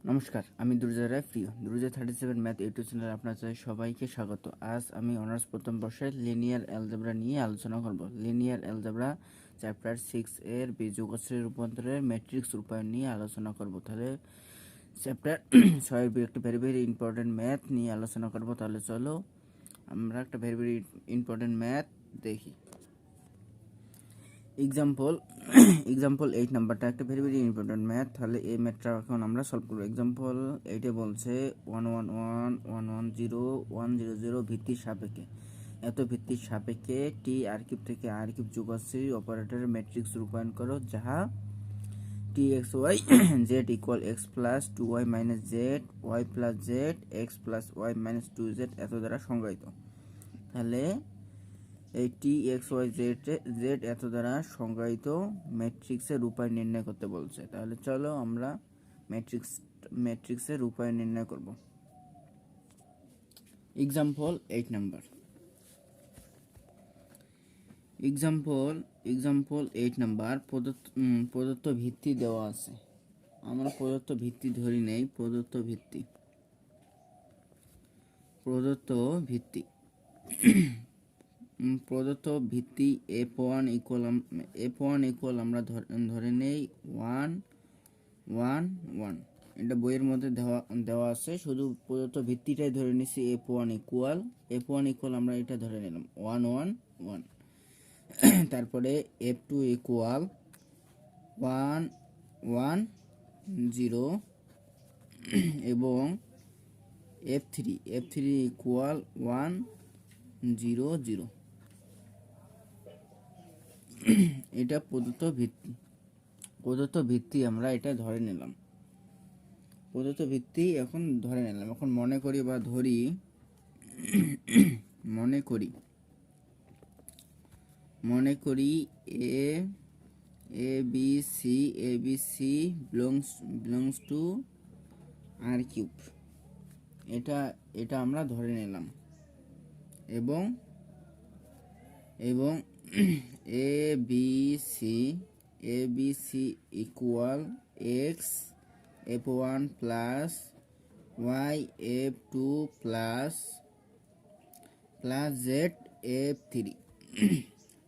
নমস্কার, আমি দুর্জয় রায় প্রিয়। দুর্জয় 37 ম্যাথ ইউটিউব চ্যানেলে আপনাদের সবাইকে স্বাগত। আজ আমি অনার্স প্রথম বর্ষের লিনিয়ার অ্যালজেব্রা নিয়ে আলোচনা করব। লিনিয়ার অ্যালজেব্রা চ্যাপ্টার 6 এর বীজগণিতের রূপান্তরের ম্যাট্রিক্স রূপায়ণ নিয়ে আলোচনা করব। তাহলে চ্যাপ্টার 6 এর একটা ভেরি ইম্পর্টেন্ট ম্যাথ নিয়ে আলোচনা করব। তাহলে চলো আমরা একটা ভেরি ইম্পর্টেন্ট ম্যাথ দেখি। এক্সাম্পল 8 নাম্বারটা একটা ভেরি ইম্পর্টেন্ট ম্যাথ। তাহলে এই ম্যাথটা এখন আমরা সলভ করব। এক্সাম্পল 8-এ বলছে 111 ভিত্তির সাপেক্ষে এত ভিত্তির সাপেক্ষে টি আর কিউব থেকে আর কিউব যুগশ্রী অপারেটরের ম্যাট্রিক্স রূপায়ণ করো যাহা টি X Y Z equal X plus 2y minus Z Y plus Z X plus Y minus 2z এত দ্বারা সংজ্ঞায়িত। তাহলে এই টি এক্স ওয়াই জেড এত দ্বারা সংজ্ঞায়িত ম্যাট্রিক্সের উপায় নির্ণয় করতে বলছে। তাহলে চলো আমরা ম্যাট্রিক্সের উপায় নির্ণয় করব। Example 8 number. Example 8 number. প্রদত্ত ভিত্তি দেওয়া আছে। আমরা প্রদত্ত ভিত্তি ধরি নেই। প্রদত্ত ভিত্তি f1 ইকুয়াল আমরা ধরে নেই 1 1 1। এটা বইয়ের মধ্যে দেওয়া আছে, শুধু প্রদত্ত ভিত্তিটাই ধরে নিছি f1 ইকুয়াল আমরা এটা ধরে নিলাম 1 1 1। তারপরে f2 ইকুয়াল 1 1 0 এবং f3 ইকুয়াল 1 0 0। এটা প্রদত্ত ভিত্তি আমরা এটা ধরে নিলাম। এখন ধরে নিলাম। এখন মনে করি A B C belongs to R cube. এটা আমরা ধরে নিলাম এবং A B C equal X f1 plus y f2 plus Z f3।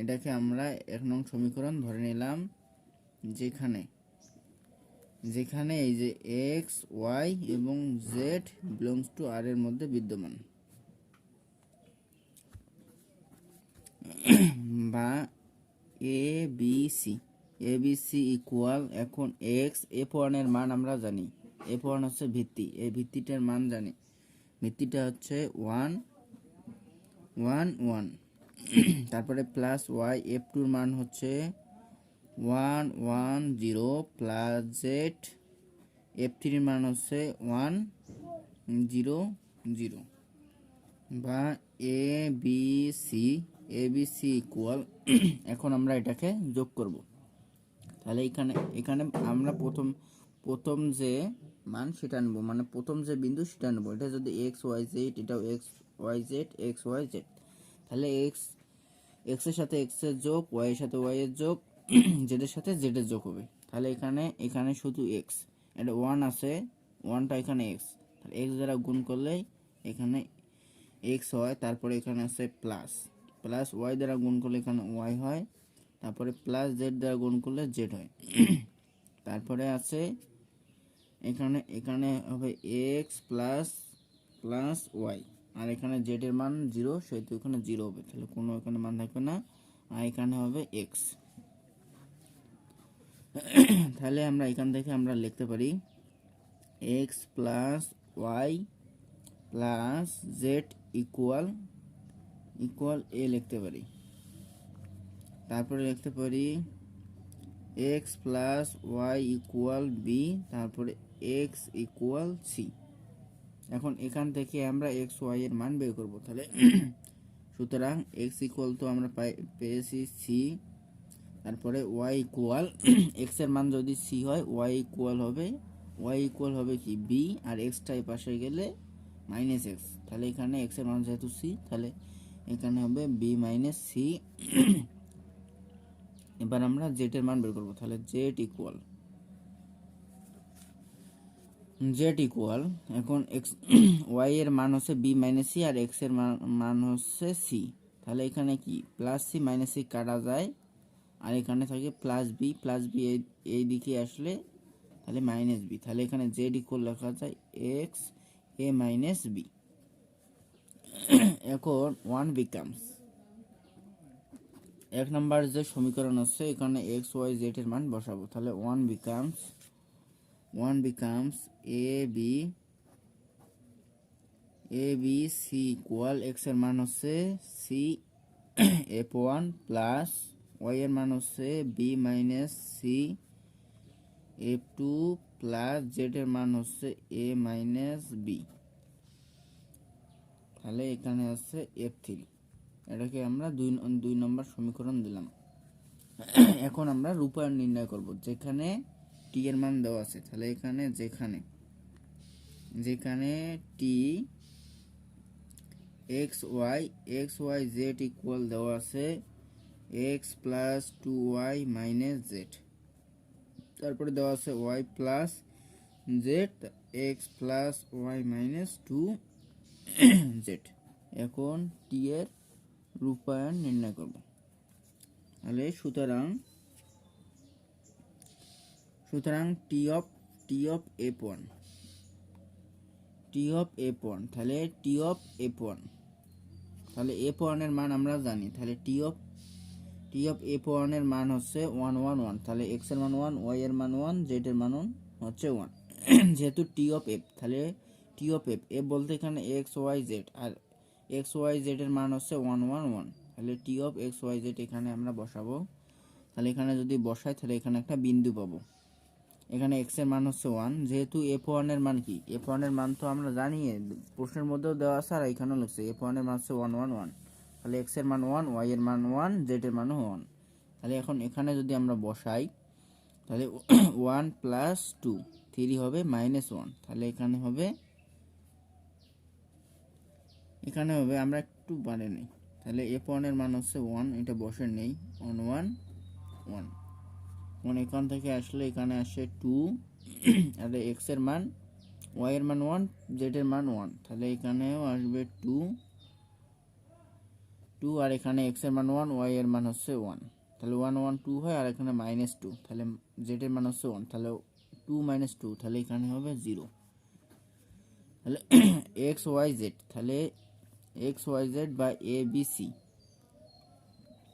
এটাকে আমরা 1 নং সমীকরণ ধরে নিলাম, যেখানে এই যে এক্স ওয়াই এবং জেড বিলংস টু আর এর মধ্যে বিদ্যমান, বা এ বি সি ইকুয়াল এখন এক্স f1 এর মান আমরা জানি। f1 হচ্ছে ভিত্তি, এই ভিত্তিটার মান জানি। ভিত্তিটা হচ্ছে 1 1 1। তারপরে প্লাস ওয়াই f2 এর মান হচ্ছে 1 1 0 প্লাস জেড f3 এর মান হচ্ছে 1 0 0, বা এ বি সি ইকুয়াল এখন আমরা এটাকে যোগ করব। তাহলে এখানে আমরা প্রথম যে মান সেটা নেব, মানে প্রথম যে বিন্দু সেটা নেব। এটা যদি এক্স ওয়াই জেড, এটাও এক্স ওয়াই জেড। তাহলে এক্স এর সাথে এক্স এর যোগ, ওয়াই এর সাথে ওয়াই এর যোগ, জেড এর সাথে জেড এর যোগ হবে। তাহলে এখানে শুধু এক্স, এটা 1 আছে, 1টা এখানে এক্স, তাহলে এক্স দ্বারা গুণ করলে এখানে এক্স হয়। তারপরে এখানে আছে প্লাস ওয়াই দ্বারা গুণ করলে এখানে ওয়াই হয়। তারপরে প্লাস জেড দ্বারা গুণ করলে জেড হয়। তারপরে আছে এখানে হবে এক্স প্লাস ওয়াই, আর এখানে জেড এর মান 0, সেহেতু এখানে 0 হবে। তাহলে কোনো এখানে মান থাকবে না, আর এখানে হবে এক্স। তাহলে আমরা এখান থেকে আমরা লিখতে পারি X plus Y plus Z equal A লিখতে পারি। তারপরে লিখতে পারি X plus Y equal B, তারপরে এক্স ইকুয়াল সি। এখন এখান থেকে আমরা এক্স ওয়াই এর মান বের করব। তাহলে সুতরাং এক্স ইকুয়াল তো আমরা পেয়েছি সি, তারপরে ওয়াই ইকুয়াল এক্স এর মান যদি সি হয় ওয়াই ইকুয়াল হবে কি বি, আর এক্সটা এই পাশে গেলে মাইনাস এক্স। তাহলে এখানে এক্স এর মান যেহেতু সি, তাহলে এখানে হবে বি মাইনাস সি। এবার আমরা জেড এর মান বের করব। তাহলে জেড ইকুয়াল জেড ইকুয়াল এখন এক্স ওয়াই এর মান হচ্ছে বি মাইনাস সি আর এক্স এর মান হচ্ছে সি। তাহলে এখানে কি প্লাস সি মাইনাস সি কাটা যায় আর এখানে থাকে প্লাস বি এই দিকে আসলে তাহলে মাইনাস বি। তাহলে এখানে জেড ইকুয়াল লেখা যায় এক্স এ মাইনাস বি। এখন ওয়ান বিকামস এক নম্বর যে সমীকরণ আছে এখানে এক্স ওয়াই জেড এর মান বসাবো। তাহলে one becomes A B C equal X এর মান হচ্ছে C F one plus Y এর মান হচ্ছে B minus C F two plus Z এর মান হচ্ছে এ মাইনাস বি। তাহলে এখানে আছে এফ থ্রি। এটাকে আমরা দুই নম্বর সমীকরণ দিলাম। এখন আমরা রূপায়ণ নির্ণয় করব যেখানে টি এর মান দেওয়া আছে। তাহলে এখানে যেখানে T X Y Z equal দেওয়া আছে X plus two Y minus Z, তারপরে দেওয়া আছে Y plus Z X plus Y minus two Z. এখন টি এর রূপায়ণ নির্ণয় করব। তাহলে সুতরাং টি অফ এফ ওয়ান তাহলে টি অফ এফ ওয়ান, তাহলে এফ ওয়ান এর মান আমরা জানি। তাহলে টি অফ এফ ওয়ান এর মান হচ্ছে 1 তাহলে এক্স এর মান 1, ওয়াই এর মান 1, জেড এর মান হচ্ছে 1। যেহেতু টি অফ এফ, তাহলে টি অফ এফ বলতে এখানে এক্স ওয়াই জেড, আর এক্স ওয়াই জেড এর মান হচ্ছে 1 তাহলে T of x Y Z এখানে আমরা বসাবো। তাহলে এখানে যদি বসাই তাহলে এখানে একটা বিন্দু পাবো। এখানে এক্স এর মান হচ্ছে 1, যেহেতু এফ ওয়ান এর মান কি, এফ ওয়ান এর মান তো আমরা জানি প্রশ্নের মধ্যেও দেওয়া আছে আর এখানেও লিখছে এফ ওয়ান এর মান হচ্ছে 1 তাহলে এক্স এর মান 1, ওয়াই এর মান 1, জেড এর মানও 1। তাহলে এখন এখানে যদি আমরা বসাই তাহলে 1 প্লাস 2 3 হবে -1। তাহলে এখানে হবে আমরা একটু বাড়ে নেই। তাহলে এফ ওয়ান এর মান হচ্ছে 1, এটা বসে নেই 1 এখান থেকে আসলে এখানে আসে 2 আর এক্স এর মান, ওয়াই এর মান 1, জেড এর মান 1। তাহলে এখানেও আসবে 2 আর এখানে এক্স এর মান 1, ওয়াই এর মান হচ্ছে 1। তাহলে 2 হয় আর এখানে -2, তাহলে জেড এর মান হচ্ছে 1, তাহলে 2 - 2 তাহলে এখানে হবে 0। তাহলে এক্স ওয়াই জেড, তাহলে এক্স ওয়াই জেড বা এ বি সি,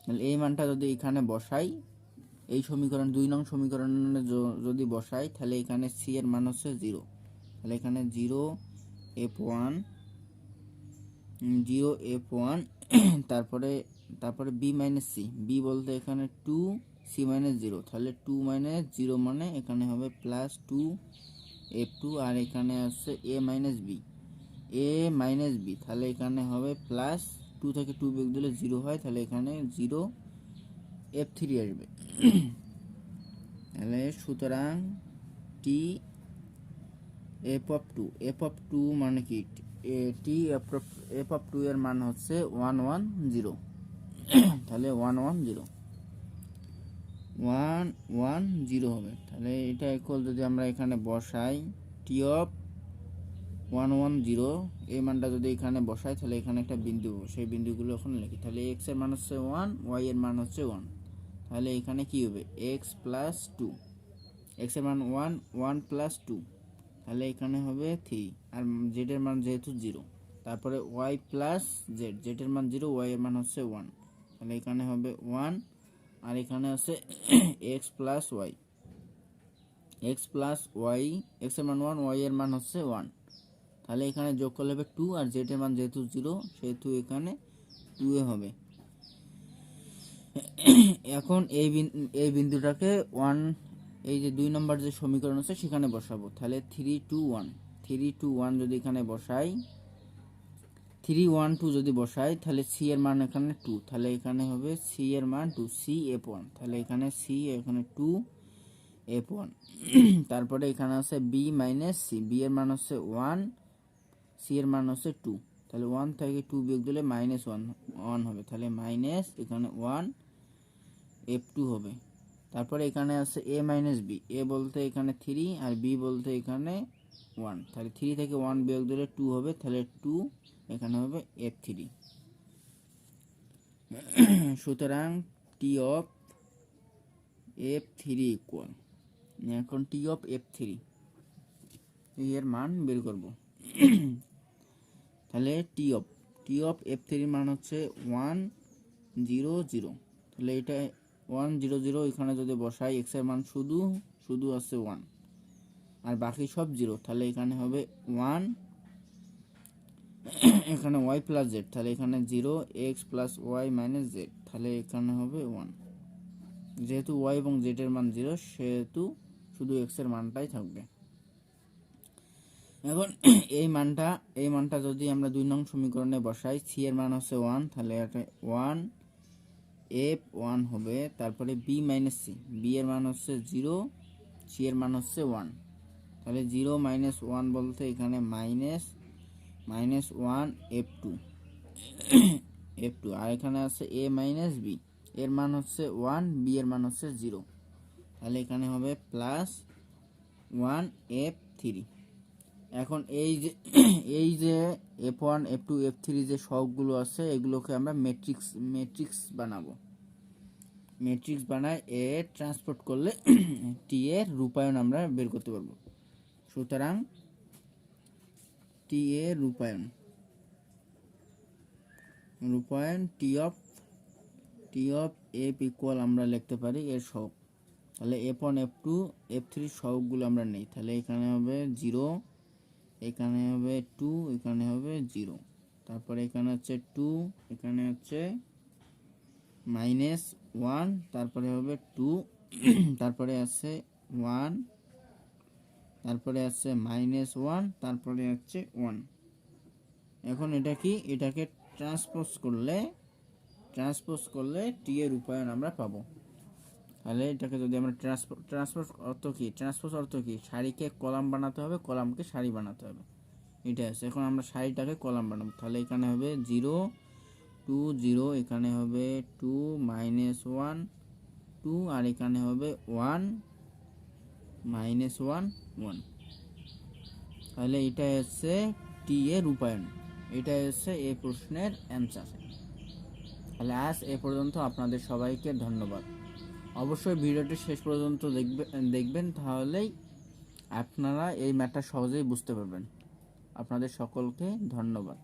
তাহলে এই মানটা যদি এখানে বসাই এই সমীকরণ 2 নং সমীকরণে যদি বসাই তাহলে এখানে সি এর মান হচ্ছে 0। তাহলে এখানে 0 f1 তারপরে বি মাইনাস সি, বি বলতে এখানে 2 সি মাইনাস 0, তাহলে 2 - 0 মানে এখানে হবে +2 f2 আর এখানে আছে এ মাইনাস বি, তাহলে এখানে হবে +2 থেকে 2 বিয়োগ দিলে 0 হয়, তাহলে এখানে 0 f3 আসবে। তাহলে সুতরাং টি এফ অফ টু মানে কি, টি এফ অফ 2 এর মান হচ্ছে 110। তাহলে 110 হবে। তাহলে এটা ইকুয়াল যদি আমরা এখানে বসাই টি অফ 110 এই মানটা যদি এখানে বসাই তাহলে এখানে একটা বিন্দু, সেই বিন্দুগুলো ওখানে লিখি। তাহলে এক্স এর মান হচ্ছে 1, ওয়াই এর মান হচ্ছে 1। তাহলে এখানে কি হবে এক্স প্লাস 2, এক্স এর মান 1 প্লাস 2, তাহলে এখানে হবে 3 আর জেড এর মান যেহেতু 0, তারপরে ওয়াই প্লাস জেড এর মান 0, ওয়াই এর মান হচ্ছে 1, তাহলে এখানে হবে 1 আর এখানে আছে এক্স প্লাস ওয়াই, এক্স এর মান 1, ওয়াই এর মান হচ্ছে 1, তাহলে এখানে যোগ করলে হবে 2 আর জেড এর মান যেহেতু 0 সেহেতু এখানে 2 এ হবে। এখন এই বিন্দুটাকে 1, এই যে 2 নম্বর যে সমীকরণ আছে সেখানে বসাবো। তাহলে 3 2 1 যদি এখানে বসাই 3 1 2 যদি বসাই তাহলে সি এর মান এখানে 2, তাহলে এখানে হবে সি এর মান 2 সি এফ 1, তাহলে এখানে সি এখানে 2 এফ 1। তারপরে এখানে আছে বি মাইনাস সি, বি এর মান হচ্ছে 1, সি এর মান হচ্ছে 2, তাহলে 1 থেকে 2 বিয়োগ দিলে -1 হবে, তাহলে মাইনাস এখানে 1 f2 হবে। তারপরে এখানে আছে a মাইনাস বি, এ বলতে এখানে 3 আর বি বলতে এখানে 1, তাহলে 3 থেকে 1 বিয়োগ দিলে 2 হবে, তাহলে 2 এখানে হবে f3। সুতরাং টি অফ f3 ইকুয়াল, এখন টি অফ f3 এর মান বের করব। তাহলে টি অফ f3 মান হচ্ছে 1 0 0, তাহলে এটা 1 0 0 এখানে যদি বসাই x এর মান শুধু আছে 1 আর বাকি সব 0, তাহলে এখানে হবে 1, এখানে y প্লাস z, তাহলে এখানে 0 x plus y minus z, তাহলে এখানে হবে 1। যেহেতু y এবং z এর মান 0 সেহেতু শুধু x এর মানটাই থাকবে। এখন এই মানটা যদি আমরা 2 নং সমীকরণে বসাই, c এর মান হচ্ছে 1, তাহলে এটা 1 f1 হবে, তারপরে b মাইনাস c, b এর মান হচ্ছে 0, c এর মান হচ্ছে 1, তাহলে 0 মাইনাস 1 বলতে এখানে মাইনাস 1 f2 আর এখানে আছে a মাইনাস b, এর মান হচ্ছে 1, b এর মান হচ্ছে 0, তাহলে এখানে হবে প্লাস 1 f3। এখন এই যে f1 f2 f3 যে সহগগুলো আছে এগুলোকে আমরা ম্যাট্রিক্স বানাবো। ম্যাট্রিক্স বানায় এ ট্রান্সপোর্ট করলে টি এর রূপায়ণ আমরা বের করতে পারবো। সুতরাং টি এর রূপায়ণ টি অফ এফ ইকুয়াল আমরা লিখতে পারি এর সহগ। তাহলে f1 f2 f3 সহগগুলো আমরা নেই, তাহলে এখানে হবে 0, এখানে হবে 2, এখানে হবে 0, তারপরে এখানে হচ্ছে 2, এখানে হচ্ছে -1, তারপরে হবে 2, তারপরে আছে 1, তারপরে আছে -1, তারপরে হচ্ছে 1। এখন এটাকে ট্রান্সপোজ করলে টি এর রূপায়ণ আমরা পাবো। তাহলে এটাকে যদি আমরা ট্রান্সপোজ অর্থ কি সারিকে কলাম বানাতে হবে, কলামকে সারি বানাতে হবে, এটা আছে। এখন আমরা সারিটাকে কলাম বানাবো, তাহলে এখানে হবে 0 2 0, এখানে হবে 2 -1 2, আর এখানে হবে 1 -1 1। তাহলে এটা হচ্ছে টি এর রূপায়ণ, এটা হচ্ছে এই প্রশ্নের অ্যান্সার। তাহলে আজ এ পর্যন্ত, আপনাদের সবাইকে ধন্যবাদ। অবশ্যই ভিডিওটি শেষ পর্যন্ত দেখবেন, তাহলেই আপনারা এই ম্যাথটা সহজেই বুঝতে পারবেন। আপনাদের সকলকে ধন্যবাদ।